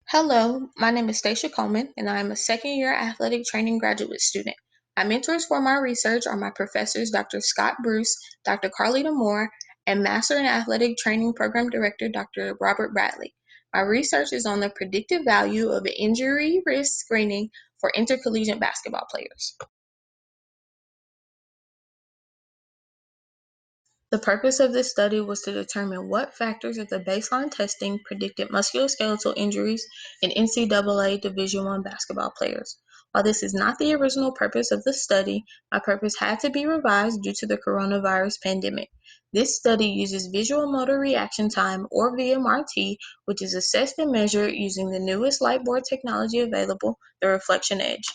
Hello, my name is Stacia Coleman, and I am a second-year athletic training graduate student. My mentors for my research are my professors, Dr. Scott Bruce, Dr. Carlita Moore, and Master in Athletic Training Program Director, Dr. Robert Bradley. My research is on the predictive value of injury risk screening for intercollegiate basketball players. The purpose of this study was to determine what factors of the baseline testing predicted musculoskeletal injuries in NCAA Division I basketball players. While this is not the original purpose of the study, my purpose had to be revised due to the coronavirus pandemic. This study uses visual motor reaction time, or VMRT, which is assessed and measured using the newest light board technology available, the reflection edge.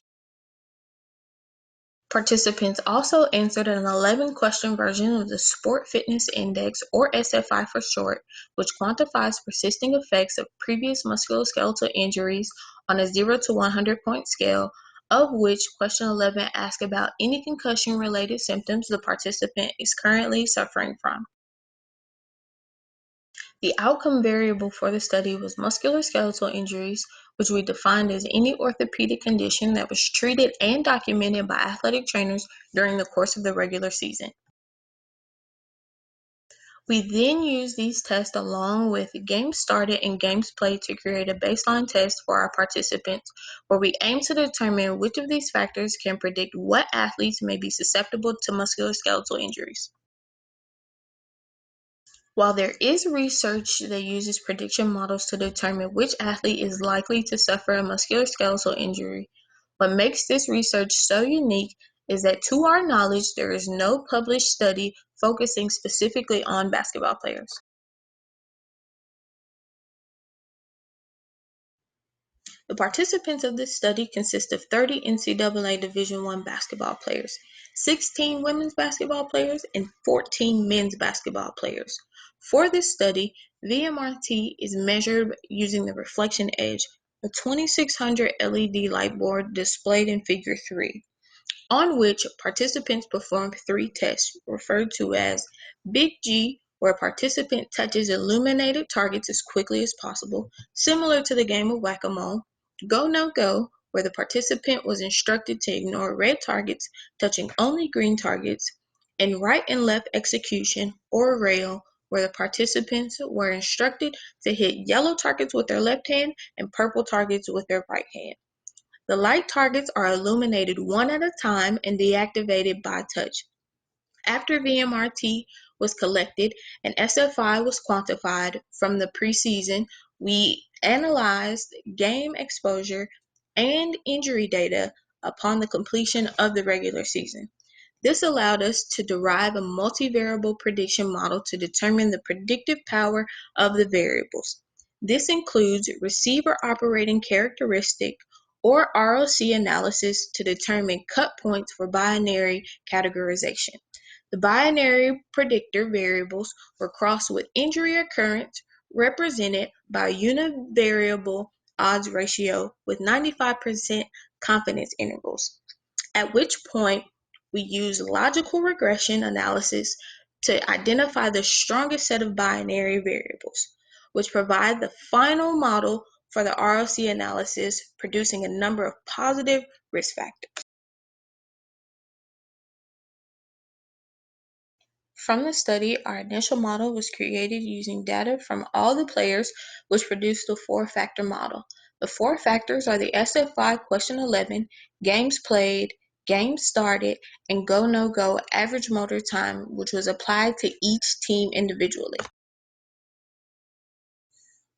Participants also answered an 11-question version of the Sport Fitness Index, or SFI for short, which quantifies persisting effects of previous musculoskeletal injuries on a 0 to 100-point scale, of which question 11 asks about any concussion-related symptoms the participant is currently suffering from. The outcome variable for the study was musculoskeletal injuries, which we defined as any orthopedic condition that was treated and documented by athletic trainers during the course of the regular season. We then used these tests along with games started and games played to create a baseline test for our participants, where we aim to determine which of these factors can predict what athletes may be susceptible to musculoskeletal injuries. While there is research that uses prediction models to determine which athlete is likely to suffer a musculoskeletal injury, what makes this research so unique is that, to our knowledge, there is no published study focusing specifically on basketball players. The participants of this study consist of 30 NCAA Division I basketball players, 16 women's basketball players, and 14 men's basketball players. For this study, VMRT is measured using the reflection edge, a 2600 LED light board displayed in Figure 3, on which participants perform 3 tests referred to as Big G, where a participant touches illuminated targets as quickly as possible, similar to the game of whack-a-mole; Go No Go, where the participant was instructed to ignore red targets, touching only green targets; and Right and Left Execution, or Rail, where the participants were instructed to hit yellow targets with their left hand and purple targets with their right hand. The light targets are illuminated one at a time and deactivated by touch. After VMRT was collected and SFI was quantified from the preseason, we analyzed game exposure and injury data upon the completion of the regular season. This allowed us to derive a multivariable prediction model to determine the predictive power of the variables. This includes receiver operating characteristic, or ROC analysis, to determine cut points for binary categorization. The binary predictor variables were crossed with injury occurrence, represented by a univariable odds ratio with 95% confidence intervals, at which point we use logical regression analysis to identify the strongest set of binary variables, which provide the final model for the ROC analysis, producing a number of positive risk factors. From the study, our initial model was created using data from all the players, which produced the 4-factor model. The 4 factors are the SFI question 11, games played, games started, and go no go average motor time, which was applied to each team individually.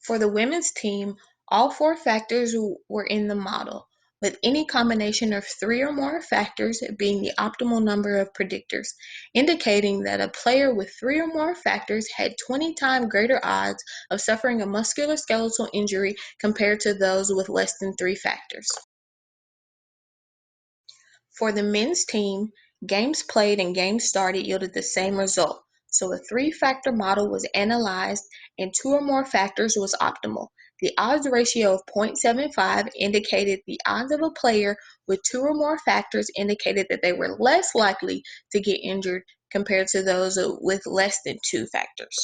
For the women's team, all 4 factors were in the model, with any combination of 3 or more factors being the optimal number of predictors, indicating that a player with 3 or more factors had 20 times greater odds of suffering a musculoskeletal injury compared to those with less than 3 factors. For the men's team, games played and games started yielded the same result, so a 3-factor model was analyzed and 2 or more factors was optimal. The odds ratio of 0.75 indicated the odds of a player with 2 or more factors indicated that they were less likely to get injured compared to those with less than 2 factors.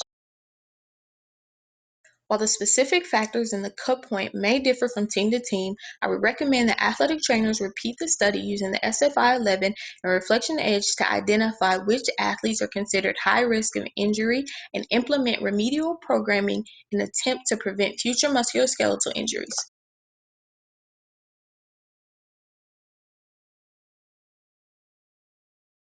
While the specific factors in the cut point may differ from team to team, I would recommend that athletic trainers repeat the study using the SFI-11 and Reflection Edge to identify which athletes are considered high risk of injury and implement remedial programming in an attempt to prevent future musculoskeletal injuries.